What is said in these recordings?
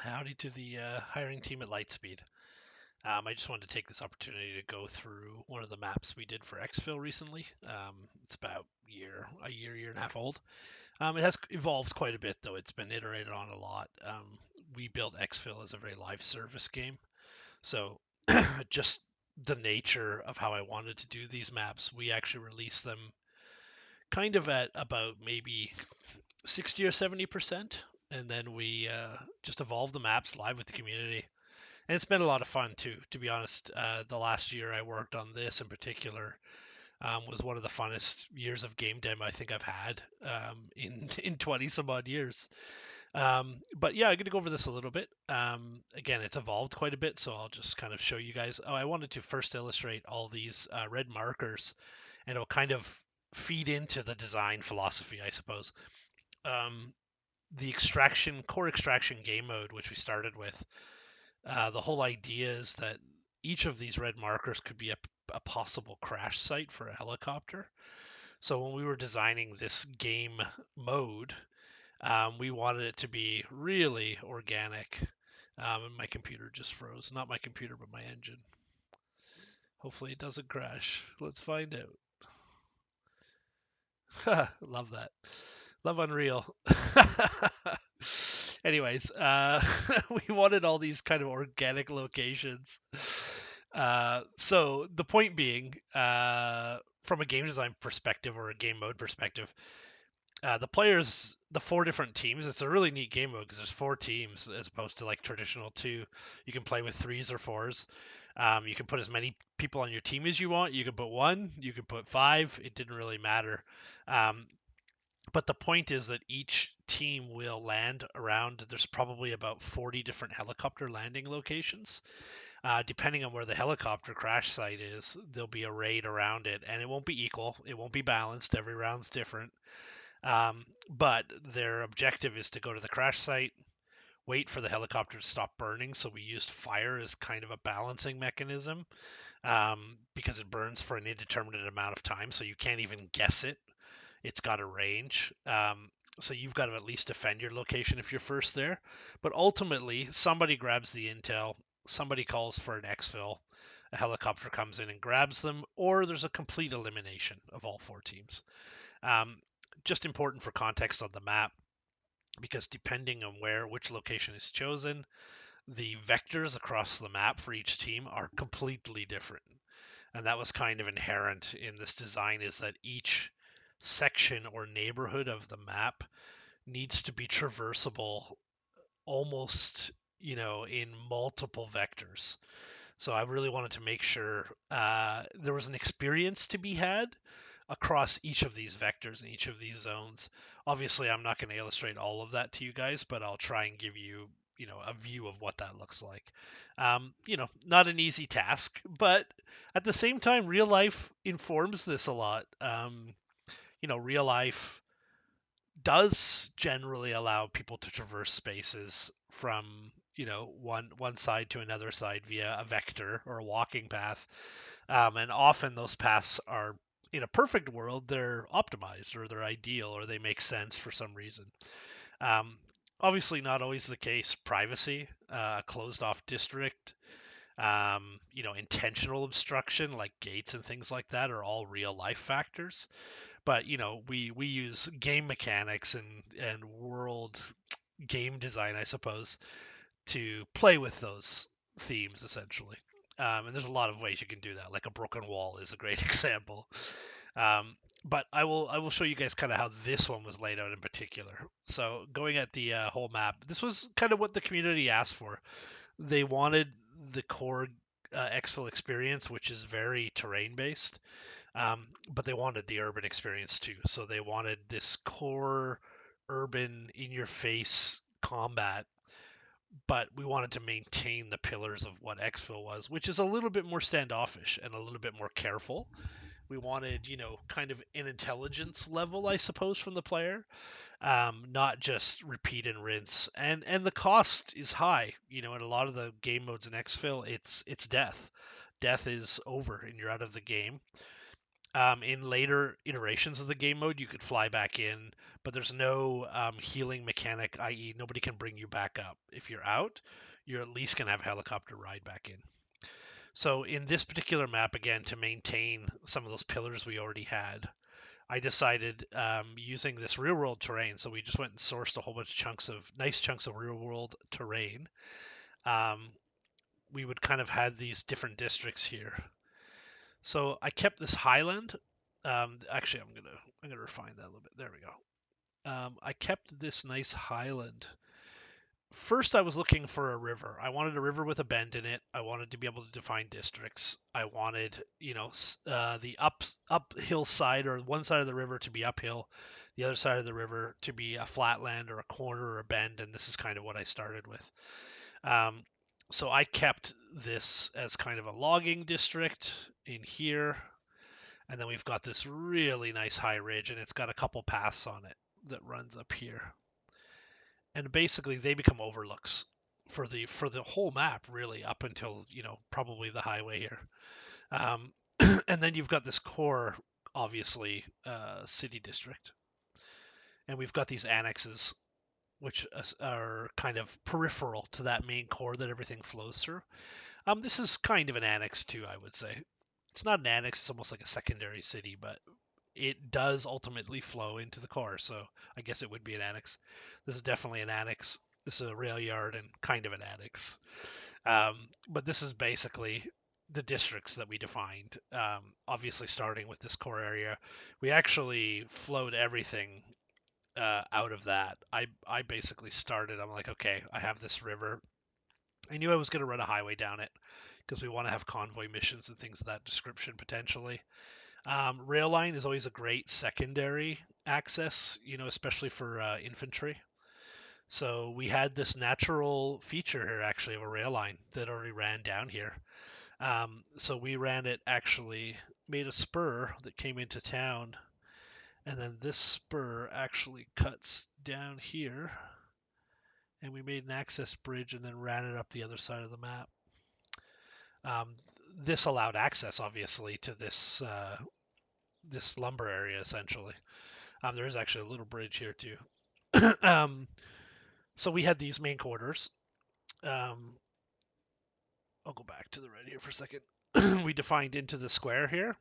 Howdy to the hiring team at Lightspeed. I just wanted to take this opportunity to go through one of the maps we did for exfil recently. It's about year and a half old. It has evolved quite a bit, though. It's been iterated on a lot. We built exfil as a very live service game, so just the nature of how I wanted to do these maps, we actually released them kind of at about maybe 60 or 70%, and then we just evolved the maps live with the community. And it's been a lot of fun too, to be honest. The last year I worked on this in particular was one of the funnest years of game dev I think I've had in 20 some odd years. But yeah, I'm going to go over this a little bit. Again, it's evolved quite a bit, so I'll just kind of show you guys. Oh, I wanted to first illustrate all these red markers, and it'll kind of feed into the design philosophy, I suppose. Um, the core extraction game mode, which we started with, the whole idea is that each of these red markers could be a possible crash site for a helicopter. So when we were designing this game mode, we wanted it to be really organic. And my computer just froze. Not my computer, but my engine. Hopefully it doesn't crash. Let's find out. Love that. Love Unreal. Anyways, we wanted all these kind of organic locations. So the point being, from a game design perspective or a game mode perspective, the four different teams, it's a really neat game mode because there's four teams as opposed to like traditional two. You can play with threes or fours. You can put as many people on your team as you want. You can put one, you can put five. It didn't really matter. Um, but the point is that each team will land around, there's probably about 40 different helicopter landing locations. Depending on where the helicopter crash site is, there'll be a raid around it, and it won't be equal. It won't be balanced. Every round's different. But their objective is to go to the crash site, wait for the helicopter to stop burning. So we used fire as kind of a balancing mechanism because it burns for an indeterminate amount of time. So you can't even guess it. It's got a range. So you've got to at least defend your location if you're first there. But ultimately, somebody grabs the intel, somebody calls for an exfil, a helicopter comes in and grabs them, or there's a complete elimination of all four teams. Um, just important for context on the map, because depending on which location is chosen, the vectors across the map for each team are completely different. And that was kind of inherent in this design, is that each section or neighborhood of the map needs to be traversable almost, in multiple vectors. So I really wanted to make sure there was an experience to be had across each of these vectors and each of these zones. Obviously, I'm not going to illustrate all of that to you guys, but I'll try and give you, a view of what that looks like. Not an easy task, but at the same time, real life informs this a lot. Real life does generally allow people to traverse spaces from one side to another side via a vector or a walking path, and often those paths are, in a perfect world, they're optimized or they're ideal or they make sense for some reason. um, Obviously not always the case. Privacy, a closed off district, intentional obstruction like gates and things like that are all real life factors. But we use game mechanics and world game design, I suppose, to play with those themes essentially. And there's a lot of ways you can do that. Like a broken wall is a great example. But I will show you guys kind of how this one was laid out in particular. So going at the whole map, this was kind of what the community asked for. They wanted the core exfil experience, which is very terrain based, but they wanted the urban experience too. So they wanted this core urban in your face combat, but we wanted to maintain the pillars of what exfil was, which is a little bit more standoffish and a little bit more careful. We wanted, kind of an intelligence level, I suppose, from the player, not just repeat and rinse. And the cost is high. In a lot of the game modes in exfil, it's death. Death is over and you're out of the game. In later iterations of the game mode, you could fly back in, but there's no healing mechanic, i.e., nobody can bring you back up. If you're out, you're at least going to have a helicopter ride back in. So in this particular map, again, to maintain some of those pillars we already had, I decided using this real world terrain. So we just went and sourced a whole bunch of nice chunks of real world terrain. Um, we would kind of have these different districts here. So I kept this highland. Actually, I'm gonna refine that a little bit. There we go. I kept this nice highland. First, I was looking for a river. I wanted a river with a bend in it. I wanted to be able to define districts. I wanted, the uphill side or one side of the river to be uphill, the other side of the river to be a flatland or a corner or a bend. And this is kind of what I started with. Um, so I kept this as kind of a logging district in here. And then we've got this really nice high ridge, and it's got a couple paths on it that runs up here. And basically they become overlooks for the whole map, really, up until probably the highway here. Um, and then you've got this core, obviously, city district, and we've got these annexes, which are kind of peripheral to that main core that everything flows through. This is kind of an annex too, I would say. It's not an annex; it's almost like a secondary city, but it does ultimately flow into the core, so I guess it would be an annex. This is definitely an annex. This is a rail yard and kind of an annex. But this is basically the districts that we defined. Obviously, starting with this core area, we actually flowed everything out of that. I basically started. I'm like, okay, I have this river. I knew I was going to run a highway down it because we want to have convoy missions and things of that description potentially. Rail line is always a great secondary access, especially for infantry. So we had this natural feature here, actually, of a rail line that already ran down here. So we ran it, actually made a spur that came into town, and then this spur actually cuts down here, and we made an access bridge and then ran it up the other side of the map. Um, this allowed access, obviously, to this lumber area, essentially. There is actually a little bridge here too. um, so we had these main quarters. Um, I'll go back to the red here for a second. We defined into the square here,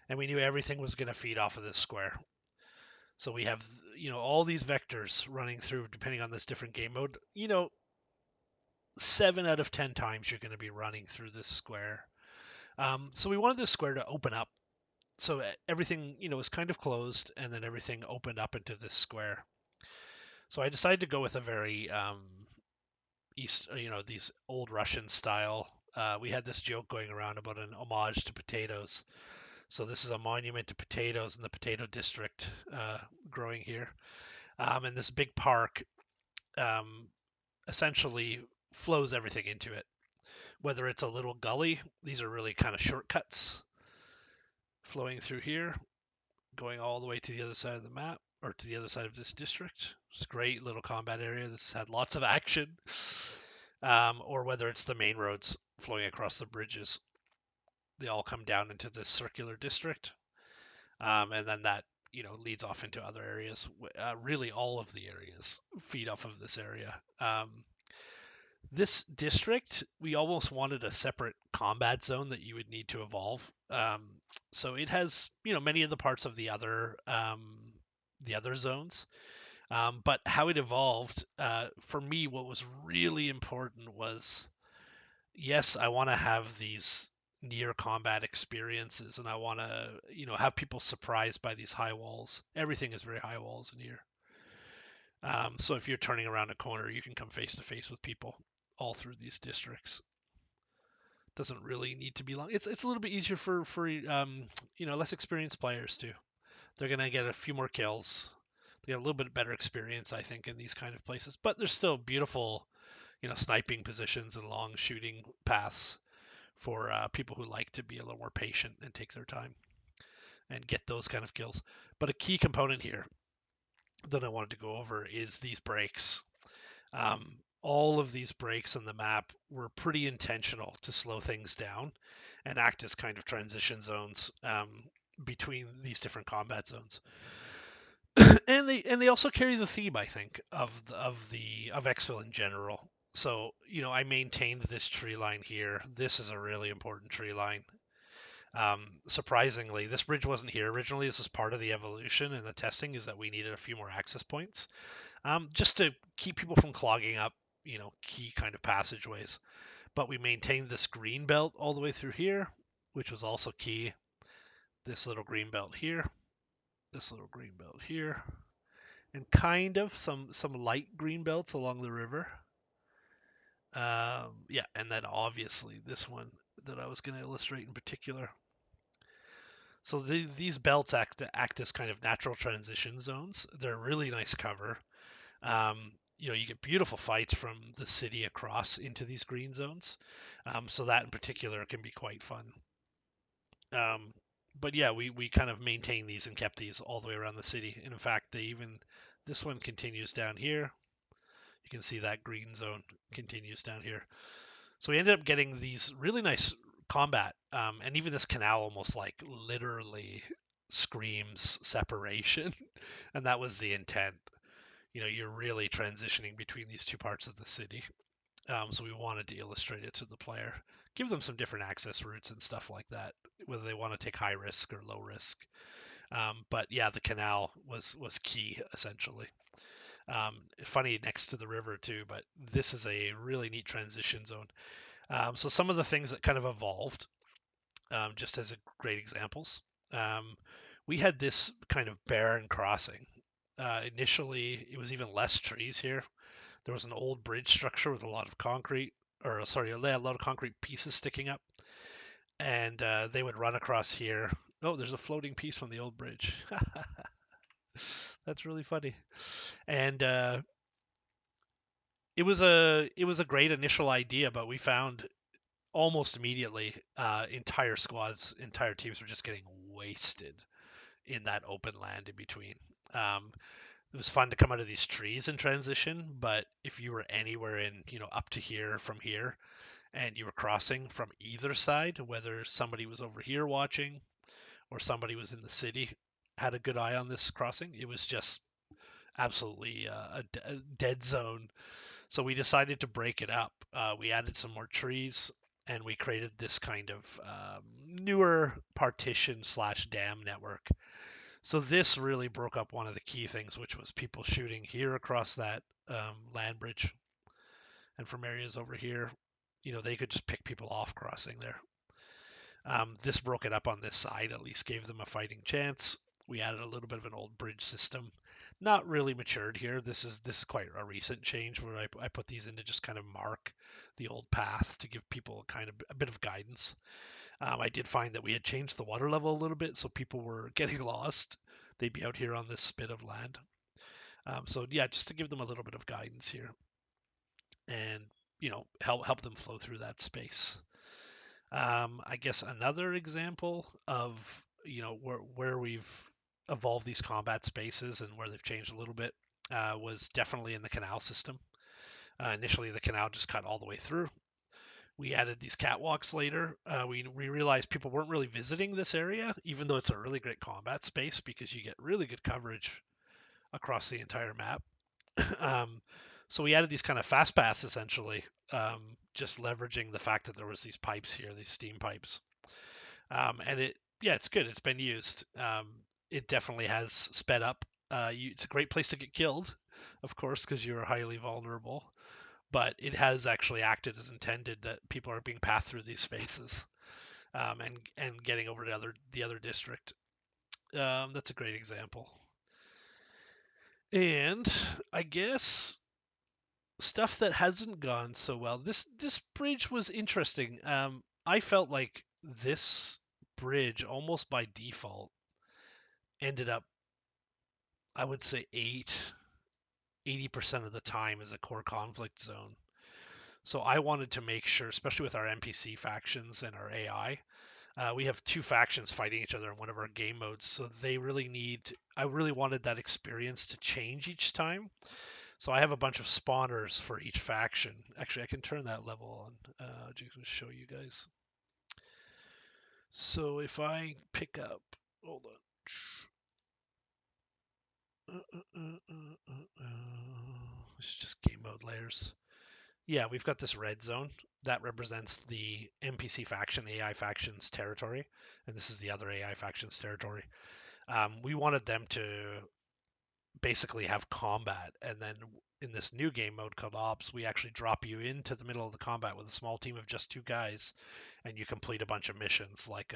and we knew everything was going to feed off of this square. So we have, all these vectors running through, depending on this different game mode. 7 out of 10 times you're going to be running through this square. So we wanted this square to open up. So everything, is kind of closed, and then everything opened up into this square. So I decided to go with a very East, these old Russian style. We had this joke going around about an homage to potatoes. So this is a monument to potatoes in the potato district growing here. And this big park essentially flows everything into it. Whether it's a little gully, these are really kind of shortcuts flowing through here, going all the way to the other side of the map, or to the other side of this district. It's a great little combat area that's had lots of action. Or whether it's the main roads flowing across the bridges. They all come down into this circular district. And then that, leads off into other areas. Really, all of the areas feed off of this area. This district, we almost wanted a separate combat zone that you would need to evolve. So it has, many of the parts of the other zones. But how it evolved, for me, what was really important was, yes, I want to have these near combat experiences, and I want to, have people surprised by these high walls. Everything is very high walls in here. So if you're turning around a corner, you can come face to face with people all through these districts. Doesn't really need to be long. It's a little bit easier for less experienced players too. They're gonna get a few more kills. They get a little bit better experience, I think, in these kind of places. But there's still beautiful, sniping positions and long shooting paths for people who like to be a little more patient and take their time and get those kind of kills. But a key component here that I wanted to go over is these breaks. All of these breaks in the map were pretty intentional to slow things down and act as kind of transition zones. between these different combat zones. And they also carry the theme, I think, of Exfil in general. So, I maintained this tree line here. This is a really important tree line. Surprisingly, this bridge wasn't here originally. This is part of the evolution and the testing, is that we needed a few more access points, just to keep people from clogging up, key kind of passageways. But we maintained this green belt all the way through here, which was also key. This little green belt here, this little green belt here, and kind of some light green belts along the river. Yeah, and then obviously this one that I was going to illustrate in particular. So these belts act as kind of natural transition zones. They're really nice cover. You get beautiful fights from the city across into these green zones. So that in particular can be quite fun. Um, but yeah, we kind of maintained these and kept these all the way around the city. And in fact, this one continues down here. You can see that green zone continues down here. So we ended up getting these really nice combat, and even this canal almost like literally screams separation, and that was the intent. You're really transitioning between these two parts of the city. So we wanted to illustrate it to the player, give them some different access routes and stuff like that, whether they want to take high risk or low risk. But yeah, the canal was key essentially. Funny next to the river too, but this is a really neat transition zone. So some of the things that kind of evolved, just as great examples, we had this kind of barren crossing. Initially, it was even less trees here. There was an old bridge structure with a lot of concrete, or sorry, a lot of concrete pieces sticking up, and they would run across here. Oh, there's a floating piece from the old bridge. That's really funny. And it was a great initial idea, but we found almost immediately entire teams were just getting wasted in that open land in between. Um, it was fun to come out of these trees in transition, but if you were anywhere in, up to here from here, and you were crossing from either side, whether somebody was over here watching or somebody was in the city, had a good eye on this crossing, it was just absolutely a dead zone. So we decided to break it up. We added some more trees, and we created this kind of newer partition slash dam network. So this really broke up one of the key things, which was people shooting here across that land bridge, and from areas over here, they could just pick people off crossing there. This broke it up on this side, at least gave them a fighting chance. We added a little bit of an old bridge system, not really matured here. This is quite a recent change where I put these in to just kind of mark the old path to give people kind of a bit of guidance. I did find that we had changed the water level a little bit, so people were getting lost. They'd be out here on this spit of land. So yeah, just to give them a little bit of guidance here, and help them flow through that space. I guess another example of where we've evolved these combat spaces and where they've changed a little bit was definitely in the canal system. Initially, the canal just cut all the way through. We added these catwalks later. We realized people weren't really visiting this area, even though it's a really great combat space because you get really good coverage across the entire map. um, so we added these kind of fast paths essentially, just leveraging the fact that there was these pipes here, these steam pipes. And yeah, it's good. It's been used. It definitely has sped up. It's a great place to get killed, of course, because you're highly vulnerable. But it has actually acted as intended, that people are being passed through these spaces, and getting over to the other district. That's a great example. And I guess stuff that hasn't gone so well. This bridge was interesting. I felt like this bridge almost by default ended up, I would say 80% of the time as a core conflict zone. So I wanted to make sure, especially with our NPC factions and our AI, we have two factions fighting each other in one of our game modes. So I really wanted that experience to change each time. So I have a bunch of spawners for each faction. Actually, I can turn that level on just to show you guys. So if I pick up Hold on. It's just game mode layers. Yeah, we've got this red zone that represents the NPC faction, the AI faction's territory, and this is the other AI faction's territory. We wanted them to basically have combat, and then in this new game mode called Ops, we actually drop you into the middle of the combat with a small team of just two guys, and you complete a bunch of missions like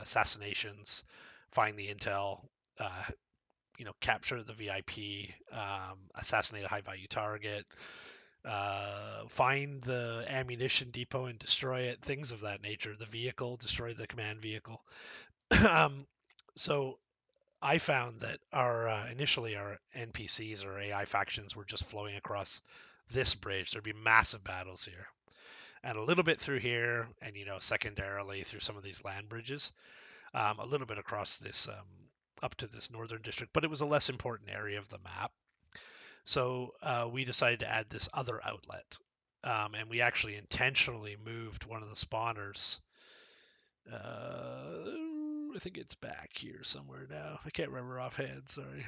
assassinations, find the intel, uh, capture the VIP, assassinate a high value target, find the ammunition depot and destroy it, things of that nature. The vehicle, destroy the command vehicle. So I found that initially our NPCs or AI factions were just flowing across this bridge. There'd be massive battles here, and a little bit through here, and secondarily through some of these land bridges, a little bit across this up to this northern district. But it was a less important area of the map. So we decided to add this other outlet, and we actually intentionally moved one of the spawners. I think it's back here somewhere now. I can't remember offhand. Sorry.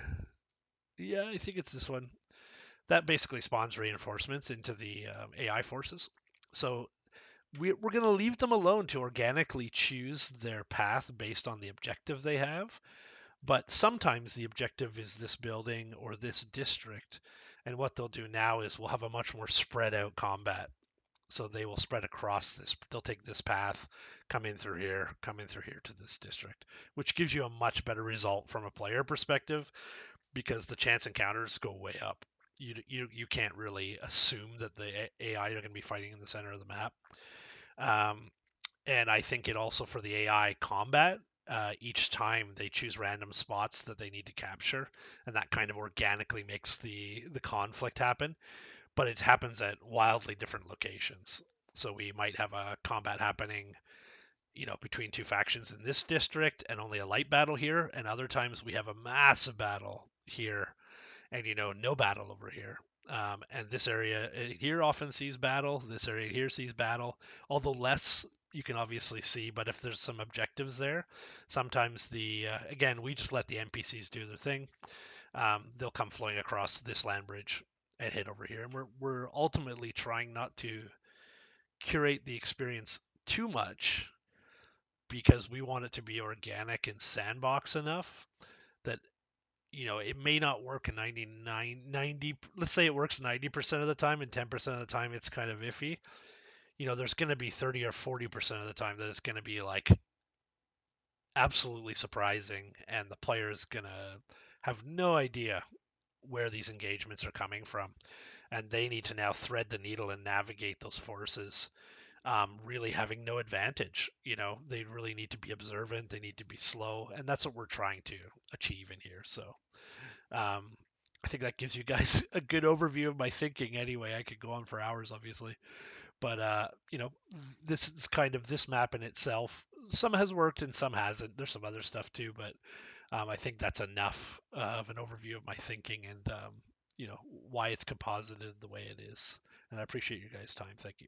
Yeah, I think it's this one. That basically spawns reinforcements into the AI forces. So we're going to leave them alone to organically choose their path based on the objective they have. But sometimes the objective is this building or this district. And what they'll do now is we'll have a much more spread out combat. So they will spread across this. They'll take this path, come in through here, come in through here to this district, which gives you a much better result from a player perspective because the chance encounters go way up. You can't really assume that the AI are going to be fighting in the center of the map. And I think it also for the AI combat, each time they choose random spots that they need to capture, and that kind of organically makes the conflict happen. But it happens at wildly different locations. So we might have a combat happening, between two factions in this district, and only a light battle here, and other times we have a massive battle here, and no battle over here. And this area here often sees battle. This area here sees battle, although less you can obviously see. But if there's some objectives there, sometimes again we just let the NPCs do their thing. They'll come flowing across this land bridge and hit over here, and we're ultimately trying not to curate the experience too much because we want it to be organic and sandbox enough that it may not work in 90, let's say it works 90% of the time, and 10% of the time it's kind of iffy. There's going to be 30 or 40% of the time that it's going to be like absolutely surprising, and the player is going to have no idea where these engagements are coming from. And they need to now thread the needle and navigate those forces, really having no advantage. They really need to be observant, they need to be slow, and that's what we're trying to achieve in here. So um, I think that gives you guys a good overview of my thinking. Anyway, I could go on for hours, obviously, but this is kind of this map in itself. Some has worked and some hasn't. There's some other stuff too, but I think that's enough of an overview of my thinking and why it's composited the way it is. And I appreciate your guys' time. Thank you.